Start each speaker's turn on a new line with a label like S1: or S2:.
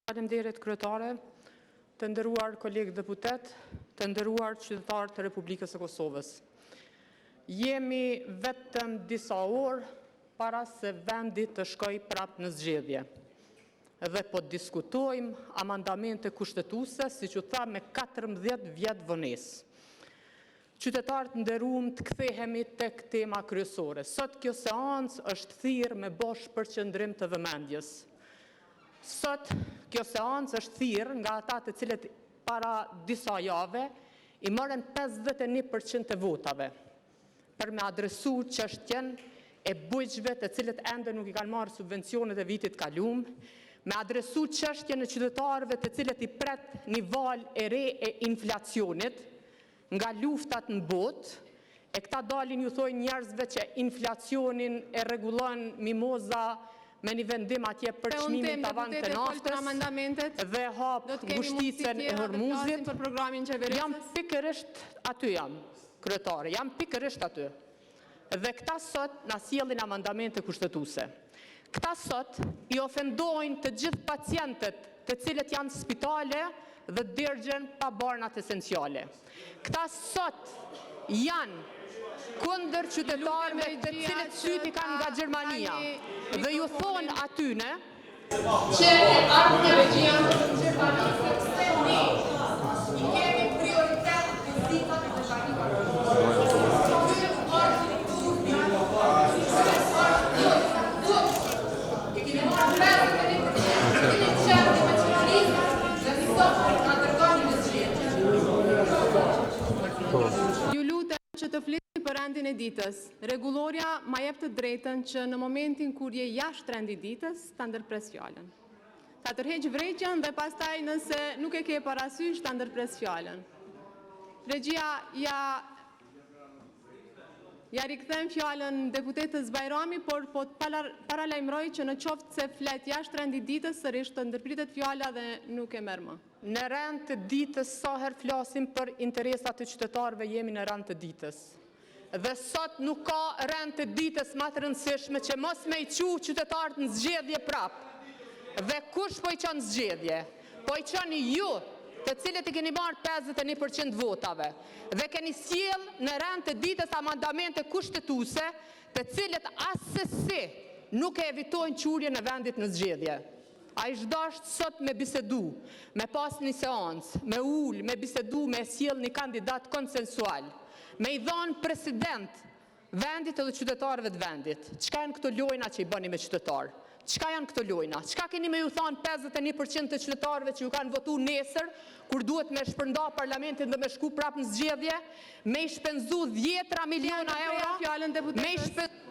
S1: Faleminderit kryetare, të nderuar kolegë deputet, të nderuar qytetarë të Republikës së Kosovës. Jemi vetëm disa orë para se vendi të shkojë prapë në zgjedhje. Dhe po diskutojmë amandamente kushtetuese, siç u tha, me 14 vjet vonesë. Qytetarët nderuar, të kthehemi tek tema kryesore. Sot kjo seancë është thirrë me bosh përqendrim të vëmendjes. Sot kjo seancë është thirrë nga ata të cilët para disa jave i morën 51% të votave për me adresu çështjen e bujqve të cilët ende nuk i kanë marrë subvencionet e vitit kaluar, me adresu çështjen e qytetarëve të cilët i pret një valë e re e inflacionit nga luftat në botë, e këta dalin ju thojnë njerëzve që inflacionin e rregullon mimoza me një vendim atje për çmimin tavan të naftës dhe hap ngushticën e Hormuzit. Jam pikërisht aty kryetare, jam pikërisht aty. Dhe këta sot na sjellin amandamente kushtetuese. Këta sot i ofendojnë të gjithë pacientët të cilët janë në spitale dhe dërgjen pa barnat esenciale. Këta sot janë kundër qytetarëve të cilët syti kanë nga Gjermania dhe ju thonë atyne që e ardhë regjia në Gjermania ne i kemi prioritet në zikat të
S2: që të flisni për rendin e ditës. Rregulloria ma jep të drejtën që në momentin kur je jashtë rendi ditës, ta ndërpres fjalën. Ta tërheq vërejtjen dhe pastaj nëse nuk e ke parasysh ta ndërpres fjalën. Regjia ja rikthem fjalën deputetës Bajrami, por po paralajmëroj që në qoftë se flet jashtë rendi ditës, sërish të ndërpritet fjala dhe nuk e merr më.
S1: Në rend të ditës, sa herë flasim për interesat të qytetarëve, jemi në rend të ditës. Dhe sot nuk ka rend të ditës më të rëndësishme që mos me i qu qytetarët në zgjedhje prapë. Dhe kush po i çon zgjedhje? Po i çoni ju, të cilët i keni marrë 51% votave. Dhe keni sjell në rend të ditës amandamente kushtetuese, të cilët asesi nuk e evitojnë çurjen e vendit në zgjedhje. A i shdasht sot me bisedu, me pas një seancë, me ullë, me bisedu, me sjell një kandidat konsensual, me i dhonë president vendit edhe qytetarëve të vendit. Çka janë këto lojna që i bëni me qytetarë? Çka janë këto lojna? Çka keni me ju thonë 51% të qytetarëve që ju kanë votu nesër, kur duhet me shpërnda parlamentin dhe me shku prapë në zgjedhje, me i shpenzu 10 miliona euro, me i shpenzu